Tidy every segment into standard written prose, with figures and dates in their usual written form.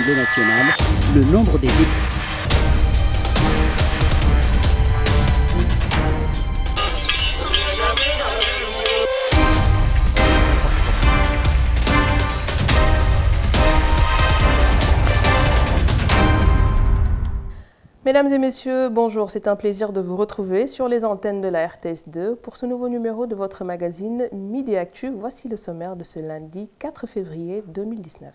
l'Assemblée nationale, le nombre des députés. Mesdames et messieurs, bonjour, c'est un plaisir de vous retrouver sur les antennes de la RTS2 pour ce nouveau numéro de votre magazine Midi Actu. Voici le sommaire de ce lundi 4 février 2019.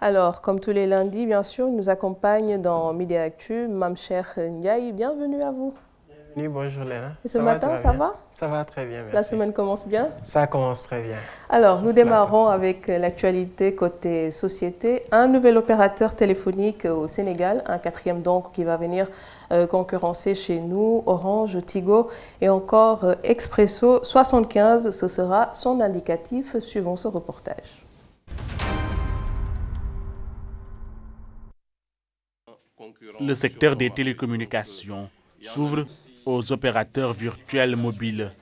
Alors, comme tous les lundis, bien sûr, il nous accompagne dans Midi Actu, Mamcher Ndiaye. Bienvenue à vous. Bienvenue, bonjour Léna. Et ce matin, ça va? Ça va très bien, merci. La semaine commence bien? Ça commence très bien. Alors, nous démarrons avec l'actualité côté société. Un nouvel opérateur téléphonique au Sénégal, un quatrième donc qui va venir concurrencer chez nous, Orange, Tigo et encore Expresso 75. Ce sera son indicatif suivant ce reportage. Le secteur des télécommunications s'ouvre aux opérateurs virtuels mobiles.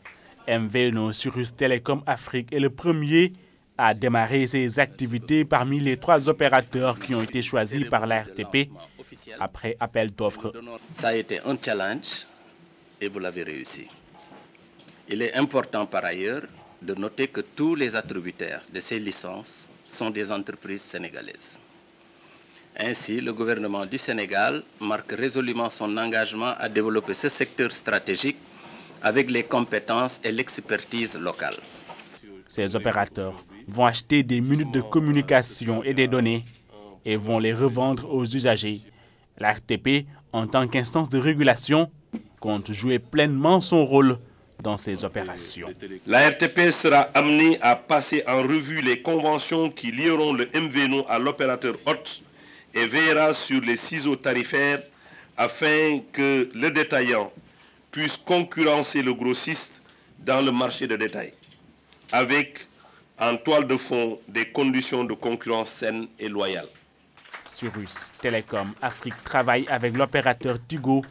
MVNO Cyrus Telecom Afrique est le premier à démarrer ses activités parmi les 3 opérateurs qui ont été choisis par la RTP après appel d'offres. Ça a été un challenge et vous l'avez réussi. Il est important par ailleurs de noter que tous les attributaires de ces licences sont des entreprises sénégalaises. Ainsi, le gouvernement du Sénégal marque résolument son engagement à développer ce secteur stratégique avec les compétences et l'expertise locale. Ces opérateurs vont acheter des minutes de communication et des données et vont les revendre aux usagers. La RTP, en tant qu'instance de régulation, compte jouer pleinement son rôle dans ces opérations. La RTP sera amenée à passer en revue les conventions qui lieront le MVNO à l'opérateur hôte et veillera sur les ciseaux tarifaires afin que le détaillant puisse concurrencer le grossiste dans le marché de détail, avec en toile de fond des conditions de concurrence saines et loyales. Cyrus Telecom Afrique travaille avec l'opérateur Tigo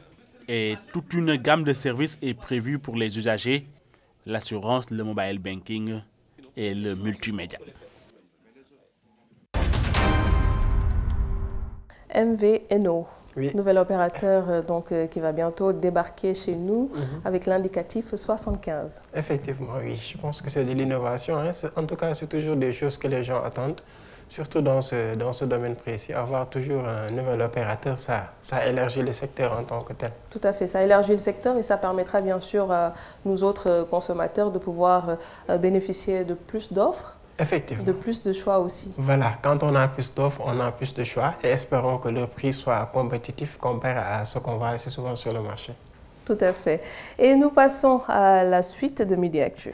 et toute une gamme de services est prévue pour les usagers, l'assurance, le mobile banking et le multimédia. MVNO, oui. Nouvel opérateur qui va bientôt débarquer chez nous avec l'indicatif 75. Effectivement, oui. Je pense que c'est de l'innovation. Hein. En tout cas, c'est toujours des choses que les gens attendent, surtout dans ce domaine précis. Avoir toujours un nouvel opérateur, ça élargit le secteur en tant que tel. Tout à fait, ça élargit le secteur et ça permettra bien sûr à nous autres consommateurs de pouvoir bénéficier de plus d'offres. Effectivement. De plus de choix aussi. Voilà, quand on a plus d'offres, on a plus de choix et espérons que le prix soit compétitif comparé à ce qu'on voit assez souvent sur le marché. Tout à fait. Et nous passons à la suite de Midi Actu.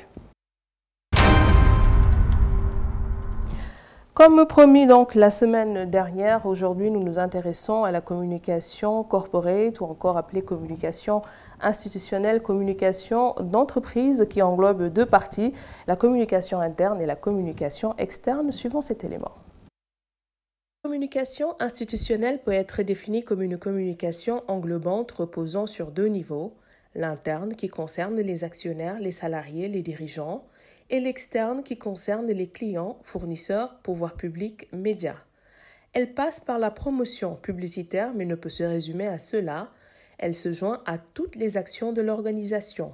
Comme promis donc la semaine dernière, aujourd'hui nous nous intéressons à la communication corporate ou encore appelée communication institutionnelle, communication d'entreprise qui englobe 2 parties, la communication interne et la communication externe suivant cet élément. La communication institutionnelle peut être définie comme une communication englobante reposant sur 2 niveaux, l'interne qui concerne les actionnaires, les salariés, les dirigeants, et l'externe qui concerne les clients, fournisseurs, pouvoirs publics, médias. Elle passe par la promotion publicitaire mais ne peut se résumer à cela. Elle se joint à toutes les actions de l'organisation.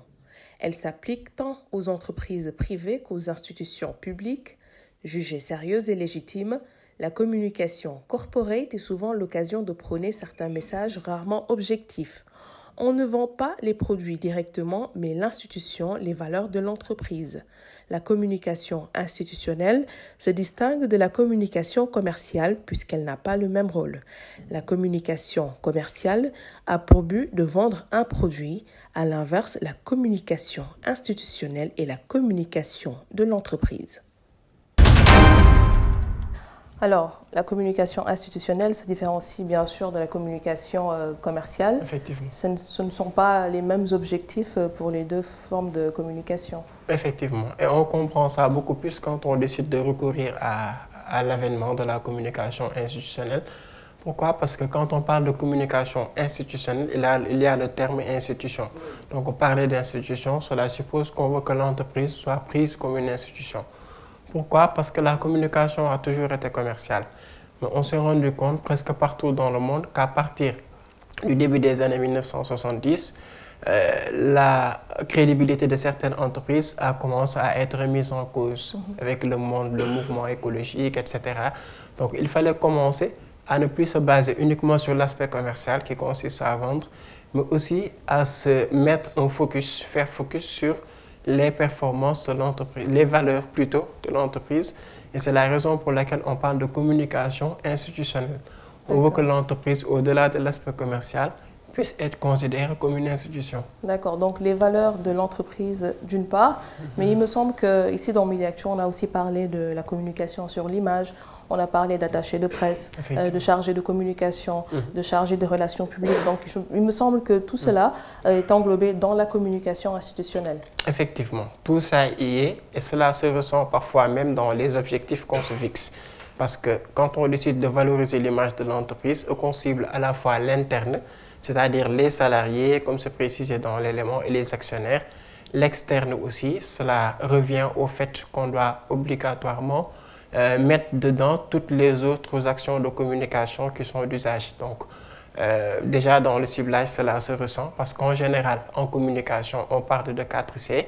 Elle s'applique tant aux entreprises privées qu'aux institutions publiques. Jugée sérieuse et légitime, la communication corporate est souvent l'occasion de prôner certains messages rarement objectifs. On ne vend pas les produits directement, mais l'institution, les valeurs de l'entreprise. La communication institutionnelle se distingue de la communication commerciale puisqu'elle n'a pas le même rôle. La communication commerciale a pour but de vendre un produit. À l'inverse, la communication institutionnelle est la communication de l'entreprise. Alors, la communication institutionnelle se différencie bien sûr de la communication commerciale. Effectivement. Ce ne sont pas les mêmes objectifs pour les deux formes de communication. Effectivement. Et on comprend ça beaucoup plus quand on décide de recourir à l'avènement de la communication institutionnelle. Pourquoi? Parce que quand on parle de communication institutionnelle, il y a le terme institution. Donc, parler d'institution, cela suppose qu'on veut que l'entreprise soit prise comme une institution. Pourquoi? Parce que la communication a toujours été commerciale. Mais on s'est rendu compte presque partout dans le monde qu'à partir du début des années 1970, la crédibilité de certaines entreprises a commencé à être mise en cause avec le mouvement écologique, etc. Donc, il fallait commencer à ne plus se baser uniquement sur l'aspect commercial qui consiste à vendre, mais aussi à se mettre un focus, faire focus sur les performances de l'entreprise, les valeurs plutôt de l'entreprise. Et c'est la raison pour laquelle on parle de communication institutionnelle. On veut que l'entreprise, au-delà de l'aspect commercial, puisse être considérée comme une institution. D'accord, donc les valeurs de l'entreprise d'une part, mais il me semble qu'ici dans Mediactu, on a aussi parlé de la communication sur l'image, on a parlé d'attaché de presse, de chargé de communication, de chargé de relations publiques. Donc il me semble que tout cela est englobé dans la communication institutionnelle. Effectivement, tout ça y est et cela se ressent parfois même dans les objectifs qu'on se fixe. Parce que quand on décide de valoriser l'image de l'entreprise, on cible à la fois l'interne, c'est-à-dire les salariés, comme c'est précisé dans l'élément, et les actionnaires. L'externe aussi, cela revient au fait qu'on doit obligatoirement mettre dedans toutes les autres actions de communication qui sont d'usage. Donc, déjà dans le ciblage, cela se ressent parce qu'en général, en communication, on parle de 4C,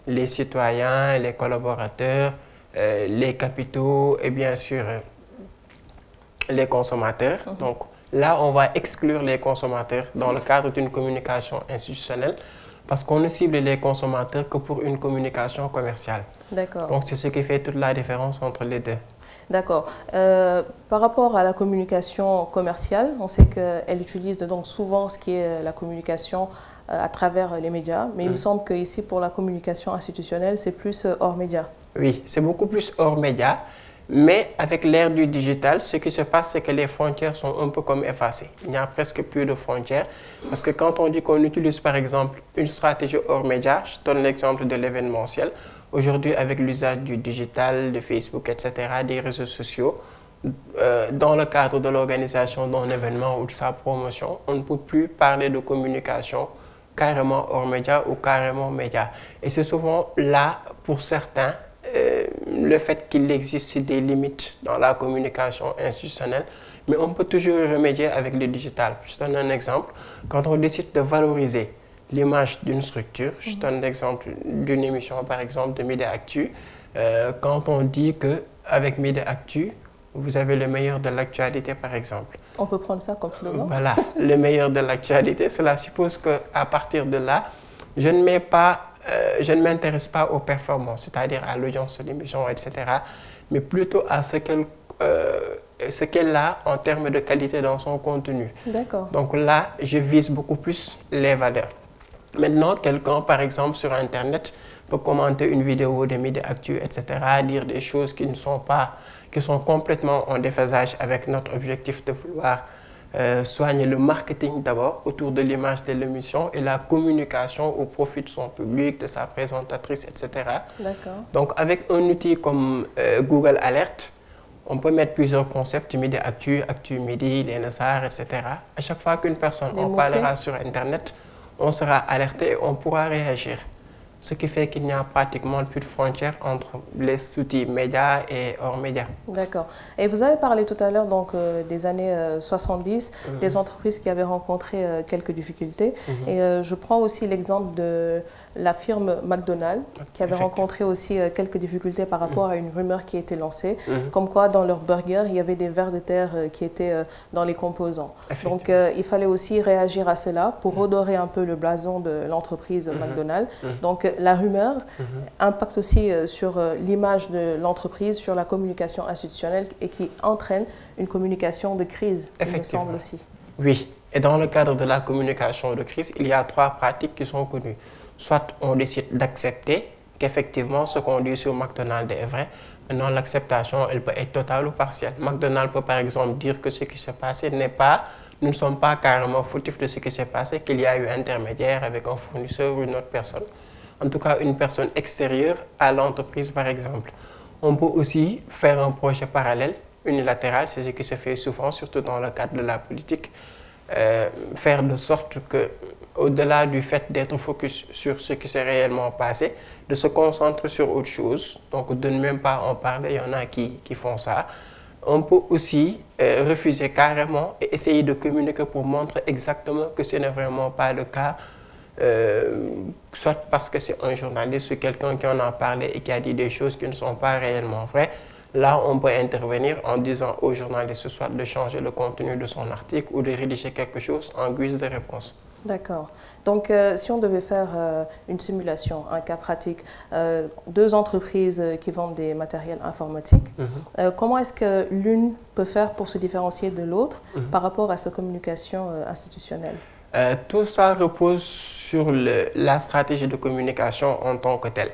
les citoyens, les collaborateurs, les capitaux et bien sûr les consommateurs. Donc, là, on va exclure les consommateurs dans le cadre d'une communication institutionnelle parce qu'on ne cible les consommateurs que pour une communication commerciale. D'accord. Donc, c'est ce qui fait toute la différence entre les deux. D'accord. Par rapport à la communication commerciale, on sait qu'elle utilise donc souvent ce qui est la communication à travers les médias, mais il me semble qu'ici, pour la communication institutionnelle, c'est plus hors médias. Oui, c'est beaucoup plus hors médias. Mais avec l'ère du digital, ce qui se passe, c'est que les frontières sont un peu comme effacées. Il n'y a presque plus de frontières. Parce que quand on dit qu'on utilise par exemple une stratégie hors médias, je donne l'exemple de l'événementiel. Aujourd'hui, avec l'usage du digital, de Facebook, etc., des réseaux sociaux, dans le cadre de l'organisation d'un événement ou de sa promotion, on ne peut plus parler de communication carrément hors médias ou carrément médias. Et c'est souvent là, pour certains, le fait qu'il existe des limites dans la communication institutionnelle, mais on peut toujours remédier avec le digital. Je donne un exemple. Quand on décide de valoriser l'image d'une structure, je donne l'exemple d'une émission, par exemple, de Mediactu. Quand on dit qu'avec Mediactu, vous avez le meilleur de l'actualité, par exemple. On peut prendre ça comme slogan. Voilà, le meilleur de l'actualité. Cela suppose qu'à partir de là, je ne m'intéresse pas aux performances, c'est-à-dire à l'audience de l'émission, etc., mais plutôt à ce qu'elle a en termes de qualité dans son contenu. D'accord. Donc là, je vise beaucoup plus les valeurs. Maintenant, quelqu'un, par exemple, sur Internet, peut commenter une vidéo de Mediactu, etc., dire des choses qui sont complètement en déphasage avec notre objectif de vouloir soigner le marketing d'abord autour de l'image de l'émission et la communication au profit de son public, de sa présentatrice, etc. D'accord. Donc, avec un outil comme Google Alert, on peut mettre plusieurs concepts, Mediactu, Actu Midi, les Nassar, etc. À chaque fois qu'une personne en parlera sur Internet, on sera alerté et on pourra réagir. Ce qui fait qu'il n'y a pratiquement plus de frontières entre les outils médias et hors médias. D'accord. Et vous avez parlé tout à l'heure des années 70, des entreprises qui avaient rencontré quelques difficultés. Et je prends aussi l'exemple de la firme McDonald's, qui avait rencontré aussi quelques difficultés par rapport à une rumeur qui a été lancée, comme quoi dans leur burger, il y avait des vers de terre qui étaient dans les composants. Donc il fallait aussi réagir à cela pour redorer un peu le blason de l'entreprise McDonald's. Donc la rumeur impacte aussi sur l'image de l'entreprise, sur la communication institutionnelle et qui entraîne une communication de crise, il me semble aussi. Oui, et dans le cadre de la communication de crise, il y a 3 pratiques qui sont connues. Soit on décide d'accepter qu'effectivement ce qu'on dit sur McDonald's est vrai, Maintenant, l'acceptation, elle peut être totale ou partielle. McDonald's peut par exemple dire que ce qui s'est passé n'est pas, nous ne sommes pas carrément fautifs de ce qui s'est passé, qu'il y a eu intermédiaire avec un fournisseur ou une autre personne. En tout cas, une personne extérieure à l'entreprise par exemple. On peut aussi faire un projet parallèle, unilatéral, c'est ce qui se fait souvent, surtout dans le cadre de la politique, faire de sorte que, au-delà du fait d'être focus sur ce qui s'est réellement passé, de se concentrer sur autre chose, donc de ne même pas en parler, il y en a qui font ça. On peut aussi refuser carrément et essayer de communiquer pour montrer exactement que ce n'est vraiment pas le cas, soit parce que c'est un journaliste ou quelqu'un qui en a parlé et qui a dit des choses qui ne sont pas réellement vraies. Là, on peut intervenir en disant au journaliste soit de changer le contenu de son article ou de rédiger quelque chose en guise de réponse. D'accord. Donc, si on devait faire une simulation, un cas pratique, deux entreprises qui vendent des matériels informatiques, comment est-ce que l'une peut faire pour se différencier de l'autre par rapport à sa communication institutionnelle? Tout ça repose sur la stratégie de communication en tant que telle.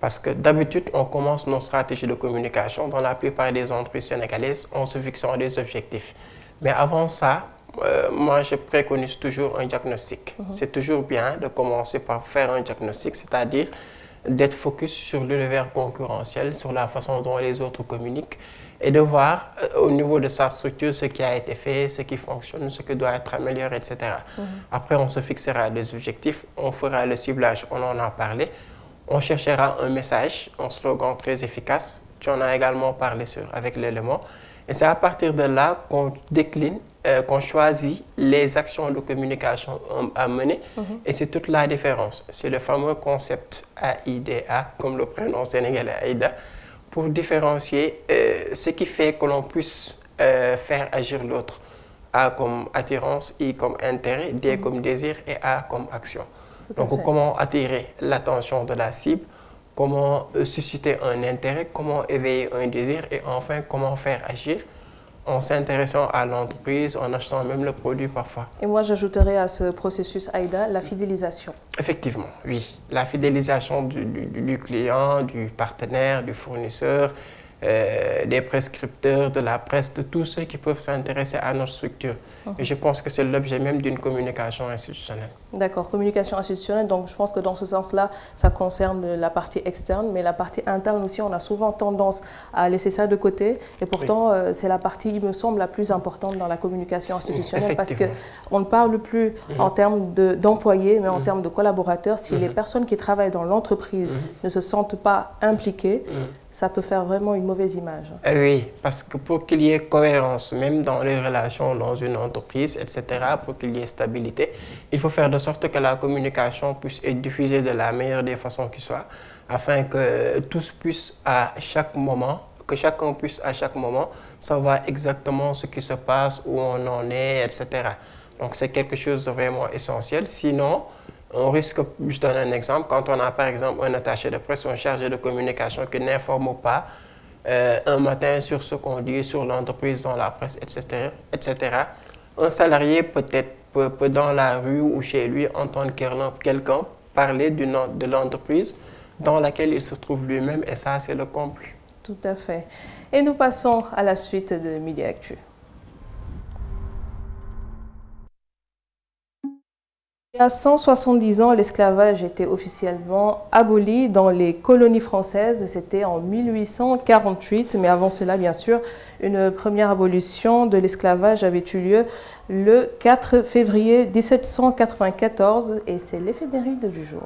Parce que d'habitude, on commence nos stratégies de communication dans la plupart des entreprises sénégalaises en se fixant des objectifs. Mais avant ça, moi, je préconise toujours un diagnostic. C'est toujours bien de commencer par faire un diagnostic, c'est-à-dire d'être focus sur l'univers concurrentiel, sur la façon dont les autres communiquent et de voir au niveau de sa structure ce qui a été fait, ce qui fonctionne, ce qui doit être amélioré, etc. Après, on se fixera des objectifs, on fera le ciblage, on en a parlé. On cherchera un message, un slogan très efficace. Tu en as également parlé avec l'élément. Et c'est à partir de là qu'on décline, qu'on choisit les actions de communication à mener. Et c'est toute la différence. C'est le fameux concept AIDA, comme le prénom sénégalais AIDA, pour différencier ce qui fait que l'on puisse faire agir l'autre. A comme attirance, I comme intérêt, D comme désir et A comme action. Donc, comment attirer l'attention de la cible, comment susciter un intérêt, comment éveiller un désir et enfin, comment faire agir en s'intéressant à l'entreprise, en achetant même le produit parfois. Et moi, j'ajouterais à ce processus AIDA la fidélisation. Effectivement, oui. La fidélisation du client, du partenaire, du fournisseur, des prescripteurs, de la presse, de tous ceux qui peuvent s'intéresser à notre structure. Et je pense que c'est l'objet même d'une communication institutionnelle. D'accord, communication institutionnelle, donc je pense que dans ce sens-là, ça concerne la partie externe, mais la partie interne aussi, on a souvent tendance à laisser ça de côté. Et pourtant, c'est la partie, il me semble, la plus importante dans la communication institutionnelle parce qu'on ne parle plus en termes d'employés, mais en termes de collaborateurs. Si les personnes qui travaillent dans l'entreprise ne se sentent pas impliquées, ça peut faire vraiment une mauvaise image. Oui, parce que pour qu'il y ait cohérence, même dans les relations dans une entreprise, etc., pour qu'il y ait stabilité, il faut faire de sorte que la communication puisse être diffusée de la meilleure des façons qui soit, afin que tous puissent à chaque moment, que chacun puisse à chaque moment savoir exactement ce qui se passe, où on en est, etc. Donc c'est quelque chose de vraiment essentiel. Sinon, on risque, je donne un exemple, quand on a par exemple un attaché de presse ou un chargé de communication qui n'informe pas un matin sur ce qu'on dit sur l'entreprise dans la presse, etc., un salarié peut-être peut dans la rue ou chez lui entendre quelqu'un parler de l'entreprise dans laquelle il se trouve lui-même et ça c'est le comble. Tout à fait. Et nous passons à la suite de Midi Actu. Il y a 170 ans, l'esclavage était officiellement aboli dans les colonies françaises. C'était en 1848. Mais avant cela, bien sûr, une première abolition de l'esclavage avait eu lieu le 4 février 1794 et c'est l'éphéméride du jour.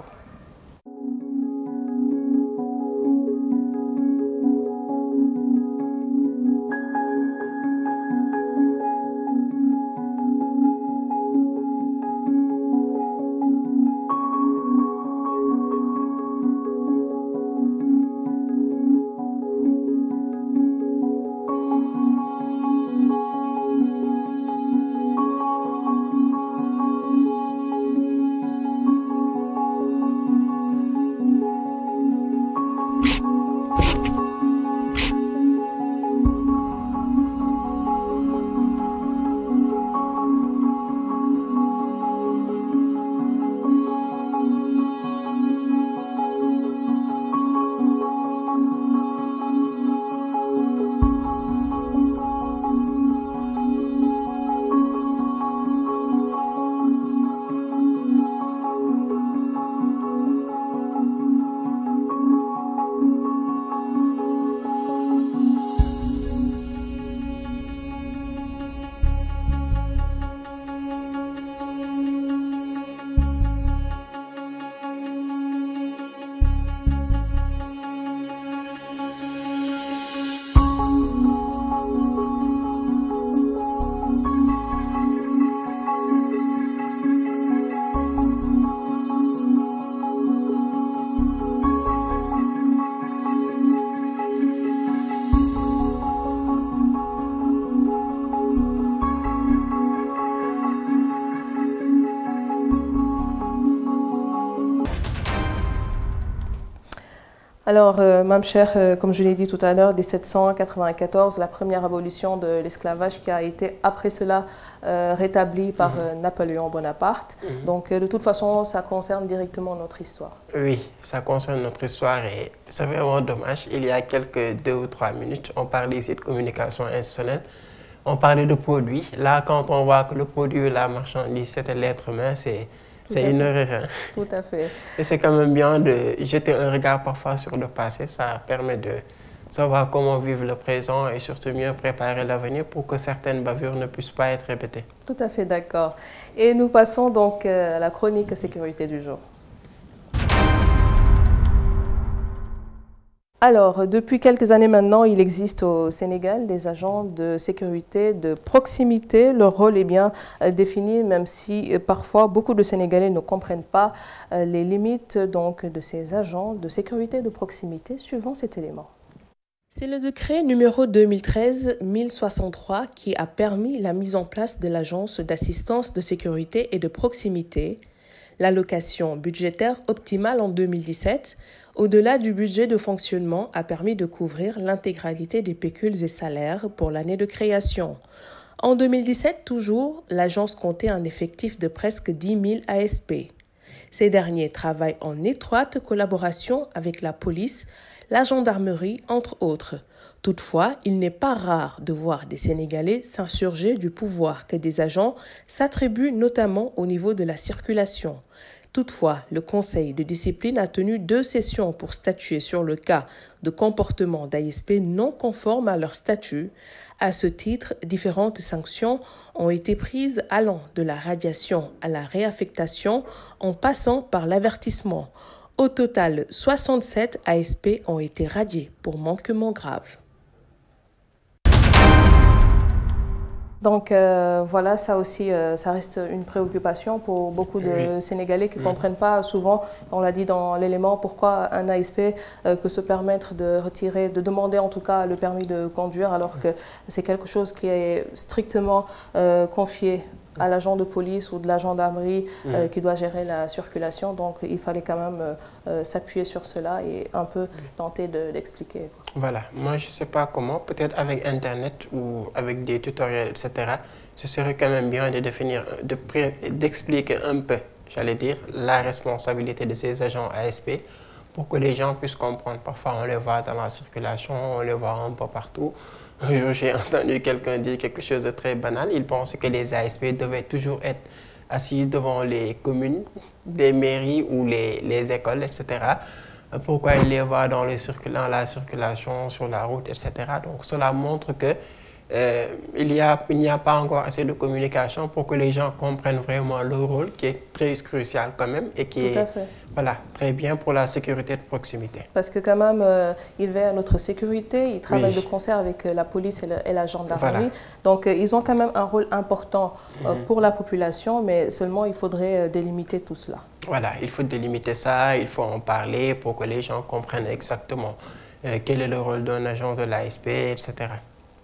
Alors, Mamcher, comme je l'ai dit tout à l'heure, 1794, la première abolition de l'esclavage qui a été après cela rétablie par Napoléon Bonaparte. Donc, de toute façon, ça concerne directement notre histoire. Oui, ça concerne notre histoire et c'est vraiment dommage. Il y a quelques 2 ou 3 minutes, on parlait ici de communication institutionnelle. On parlait de produits. Là, quand on voit que le produit, la marchandise, c'était l'être humain, c'est une erreur. Tout à fait. Et c'est quand même bien de jeter un regard parfois sur le passé. Ça permet de savoir comment vivre le présent et surtout mieux préparer l'avenir pour que certaines bavures ne puissent pas être répétées. Tout à fait d'accord. Et nous passons donc à la chronique sécurité du jour. Alors, depuis quelques années maintenant, il existe au Sénégal des agents de sécurité de proximité. Leur rôle est bien défini, même si parfois beaucoup de Sénégalais ne comprennent pas les limites donc, de ces agents de sécurité de proximité suivant cet élément. C'est le décret numéro 2013-1063 qui a permis la mise en place de l'agence d'assistance de sécurité et de proximité. L'allocation budgétaire optimale en 2017, au-delà du budget de fonctionnement, a permis de couvrir l'intégralité des pécules et salaires pour l'année de création. En 2017, toujours, l'agence comptait un effectif de presque 10 000 ASP. Ces derniers travaillent en étroite collaboration avec la police, la gendarmerie, entre autres. Toutefois, il n'est pas rare de voir des Sénégalais s'insurger du pouvoir que des agents s'attribuent notamment au niveau de la circulation. Toutefois, le Conseil de discipline a tenu 2 sessions pour statuer sur le cas de comportement d'ASP non conforme à leur statut. À ce titre, différentes sanctions ont été prises allant de la radiation à la réaffectation en passant par l'avertissement. Au total, 67 ASP ont été radiés pour manquement grave. Donc voilà, ça aussi, ça reste une préoccupation pour beaucoup de Sénégalais qui ne comprennent pas souvent, on l'a dit dans l'élément, pourquoi un ASP peut se permettre de retirer, de demander en tout cas le permis de conduire alors que c'est quelque chose qui est strictement confié à l'agent de police ou de la gendarmerie qui doit gérer la circulation. Donc il fallait quand même s'appuyer sur cela et un peu tenter d'expliquer. Voilà, moi je ne sais pas comment, peut-être avec Internet ou avec des tutoriels, etc. Ce serait quand même bien de définir, d'expliquer un peu, j'allais dire, la responsabilité de ces agents ASP pour que les gens puissent comprendre. Parfois on les voit dans la circulation, on les voit un peu partout. Un jour, j'ai entendu quelqu'un dire quelque chose de très banal. Il pense que les ASP devaient toujours être assis devant les communes, les mairies ou les écoles, etc. Pourquoi il les voit dans la circulation, sur la route, etc. Donc cela montre que il n'y a pas encore assez de communication pour que les gens comprennent vraiment le rôle qui est très crucial quand même et qui est voilà, très bien pour la sécurité de proximité. Parce que quand même, ils veillent à notre sécurité, ils travaillent de concert avec la police et la gendarmerie. Voilà. Donc ils ont quand même un rôle important pour la population, mais seulement il faudrait délimiter tout cela. Voilà, il faut délimiter ça, il faut en parler pour que les gens comprennent exactement quel est le rôle d'un agent de l'ASP, etc.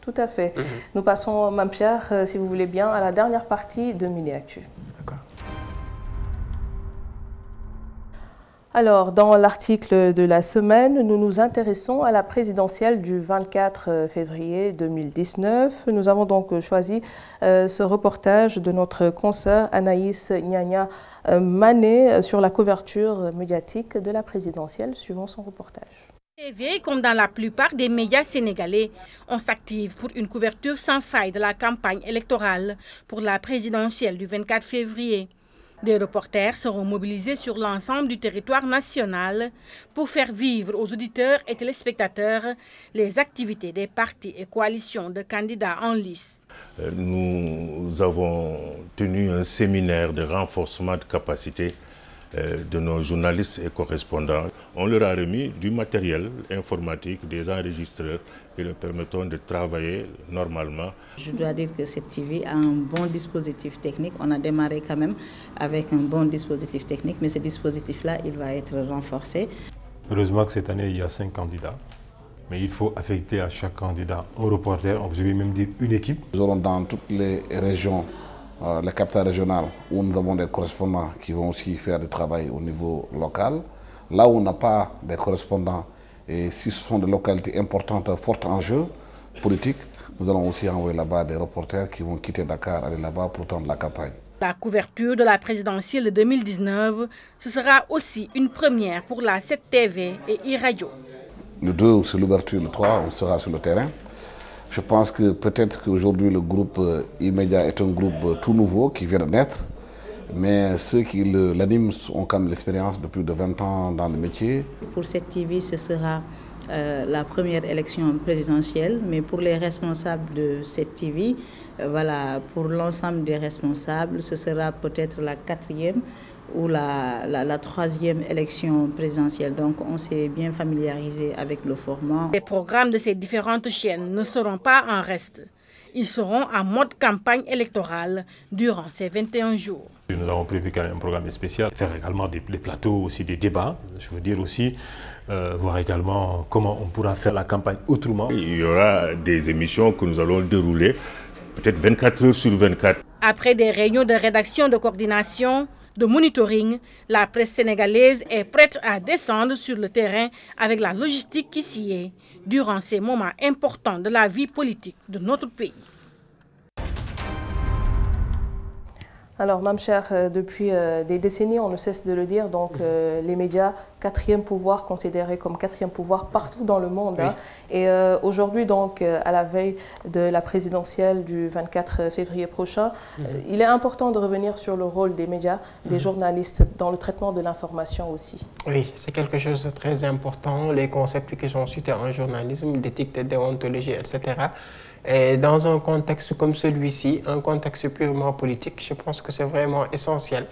Tout à fait. Nous passons, Mamcher, si vous voulez bien, à la dernière partie de Mini Actu. D'accord. Alors, dans l'article de la semaine, nous nous intéressons à la présidentielle du 24 février 2019. Nous avons donc choisi ce reportage de notre consoeur Anaïs Nyanya Mané sur la couverture médiatique de la présidentielle, suivant son reportage. Comme dans la plupart des médias sénégalais, on s'active pour une couverture sans faille de la campagne électorale pour la présidentielle du 24 février. Des reporters seront mobilisés sur l'ensemble du territoire national pour faire vivre aux auditeurs et téléspectateurs les activités des partis et coalitions de candidats en lice. Nous avons tenu un séminaire de renforcement de capacité de nos journalistes et correspondants. On leur a remis du matériel informatique, des enregistreurs qui leur permettront de travailler normalement. Je dois dire que cette TV a un bon dispositif technique. On a démarré quand même avec un bon dispositif technique, mais ce dispositif-là, il va être renforcé. Heureusement que cette année, il y a 5 candidats. Mais il faut affecter à chaque candidat un reporter, je vais même dire une équipe. Nous aurons dans toutes les régions, les capitales régionales, où nous avons des correspondants qui vont aussi faire du travail au niveau local. Là où on n'a pas des correspondants Et si ce sont des localités importantes, fortes en jeu politique, nous allons aussi envoyer là-bas des reporters qui vont quitter Dakar, aller là-bas pour tendre la campagne. La couverture de la présidentielle de 2019, ce sera aussi une première pour la 7TV et iRadio. Le 2, c'est l'ouverture, le 3, on sera sur le terrain. Je pense que peut-être qu'aujourd'hui le groupe E-Media est un groupe tout nouveau qui vient de naître, mais ceux qui l'animent ont quand même l'expérience de plus de 20 ans dans le métier. Pour cette TV, ce sera la première élection présidentielle, mais pour les responsables de cette TV, voilà, pour l'ensemble des responsables, ce sera peut-être la 4e ou la 3e élection présidentielle. Donc on s'est bien familiarisé avec le format. Les programmes de ces différentes chaînes ne seront pas en reste. Ils seront en mode campagne électorale durant ces 21 jours. Nous avons prévu quand même un programme spécial, faire également des plateaux, aussi des débats. Je veux dire aussi, voir également comment on pourra faire la campagne autrement. Il y aura des émissions que nous allons dérouler, peut-être 24 heures sur 24. Après des réunions de rédaction, de coordination, de monitoring, la presse sénégalaise est prête à descendre sur le terrain avec la logistique qui s'y est durant ces moments importants de la vie politique de notre pays. Alors, Mame Cheikh, depuis des décennies, on ne cesse de le dire, donc les médias, 4e pouvoir, considéré comme 4e pouvoir partout dans le monde. Oui. Hein. Et aujourd'hui, donc, à la veille de la présidentielle du 24 février prochain, il est important de revenir sur le rôle des médias, des journalistes dans le traitement de l'information aussi. Oui, c'est quelque chose de très important, les concepts qui sont cités en journalisme, d'éthique, de déontologie, etc. Et dans un contexte comme celui-ci, un contexte purement politique, je pense que c'est vraiment essentiel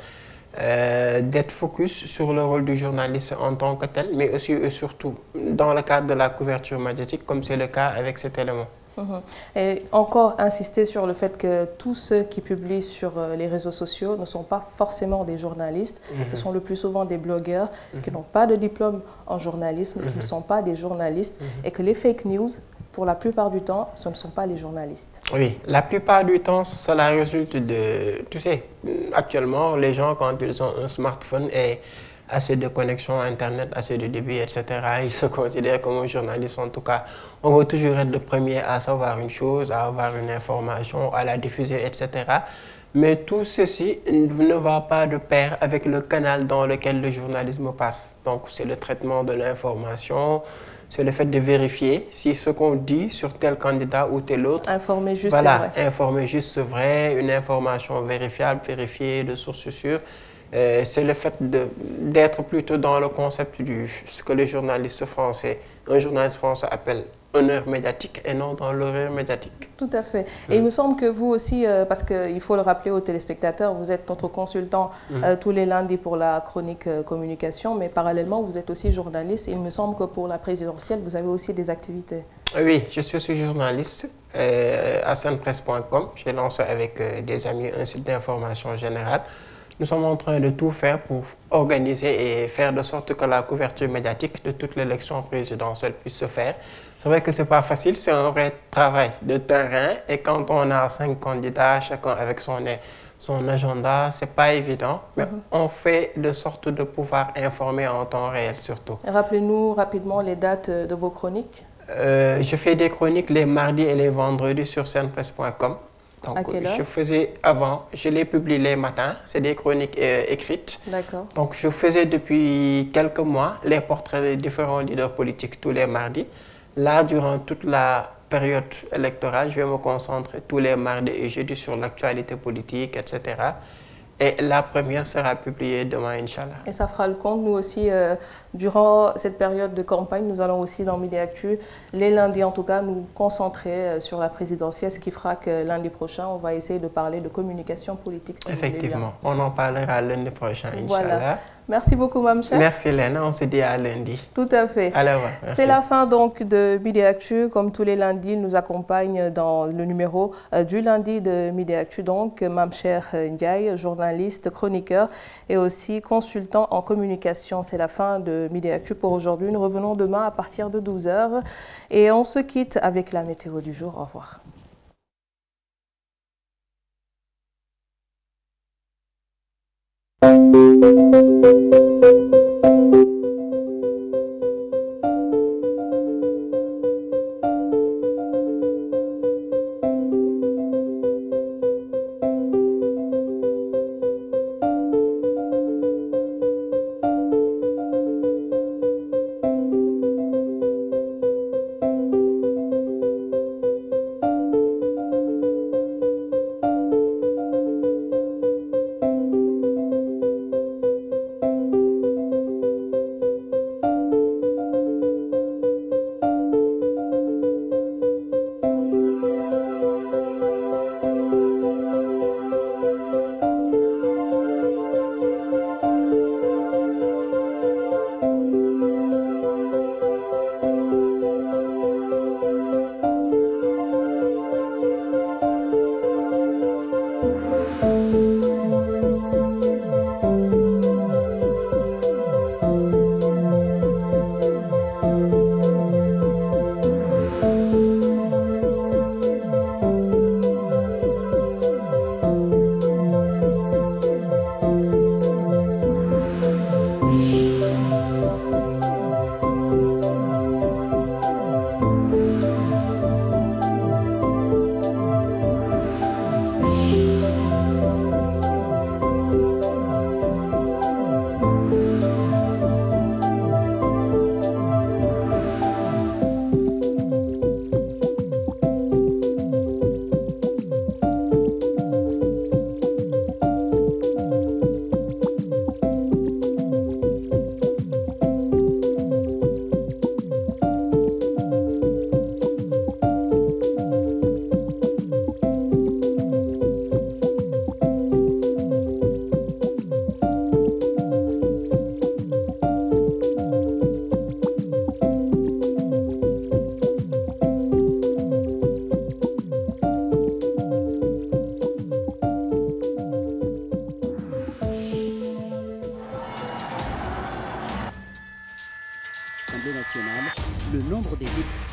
d'être focus sur le rôle du journaliste en tant que tel, mais aussi et surtout dans le cadre de la couverture médiatique, comme c'est le cas avec cet élément. Et encore insister sur le fait que tous ceux qui publient sur les réseaux sociaux ne sont pas forcément des journalistes, ce sont le plus souvent des blogueurs qui n'ont pas de diplôme en journalisme, qui ne sont pas des journalistes, et que les fake news, pour la plupart du temps, ce ne sont pas les journalistes. Oui, la plupart du temps, cela résulte de... Tu sais, actuellement, les gens, quand ils ont un smartphone et assez de connexion Internet, assez de débit, etc., ils se considèrent comme un journaliste. En tout cas, on veut toujours être le premier à savoir une chose, à avoir une information, à la diffuser, etc. Mais tout ceci ne va pas de pair avec le canal dans lequel le journalisme passe. Donc, c'est le traitement de l'information, c'est le fait de vérifier si ce qu'on dit sur tel candidat ou tel autre... Informer juste voilà, vrai. Informer juste vrai, une information vérifiable, vérifiée, de sources sûres. C'est le fait d'être plutôt dans le concept de ce que les journalistes français, un journaliste français appelle honneur médiatique et non dans l'horreur médiatique. Tout à fait. Et il me semble que vous aussi, parce qu'il faut le rappeler aux téléspectateurs, vous êtes notre consultant tous les lundis pour la chronique communication, mais parallèlement, vous êtes aussi journaliste. Et il me semble que pour la présidentielle, vous avez aussi des activités. Oui, je suis aussi journaliste à senpresse.com. J'ai lancé avec des amis un site d'information générale. Nous sommes en train de tout faire pour organiser et faire de sorte que la couverture médiatique de toute l'élection présidentielle puisse se faire. C'est vrai que ce n'est pas facile, c'est un vrai travail de terrain. Et quand on a 5 candidats, chacun avec son agenda, ce n'est pas évident. Mais on fait de sorte de pouvoir informer en temps réel surtout. Rappelez-nous rapidement les dates de vos chroniques. Je fais des chroniques les mardis et les vendredis sur senpresse.com. Donc, je faisais avant, je les publie les matins, c'est des chroniques écrites. D'accord. Donc, je faisais depuis quelques mois les portraits des différents leaders politiques tous les mardis. Là, durant toute la période électorale, je vais me concentrer tous les mardis et jeudis sur l'actualité politique, etc. Et la première sera publiée demain, Inch'Allah. Et ça fera le compte. Nous aussi, durant cette période de campagne, nous allons aussi dans Midi Actu, les lundis en tout cas, nous concentrer sur la présidentielle, ce qui fera que lundi prochain, on va essayer de parler de communication politique. Si effectivement, on en parlera lundi prochain, Inch'Allah. Voilà. Merci beaucoup, Mame Cheikh. Merci, Léna. On se dit à lundi. Tout à fait. C'est la fin donc de Midi Actu. Comme tous les lundis, il nous accompagne dans le numéro du lundi de Midi Actu. Donc, Mame Cheikh Ndiaye, journaliste, chroniqueur et aussi consultant en communication. C'est la fin de Midi Actu pour aujourd'hui. Nous revenons demain à partir de 12 h. Et on se quitte avec la météo du jour. Au revoir. l'Assemblée nationale, le nombre des députés.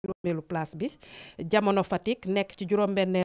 juróomeelu place bi Jamono Fatick nekk ci juróom-benn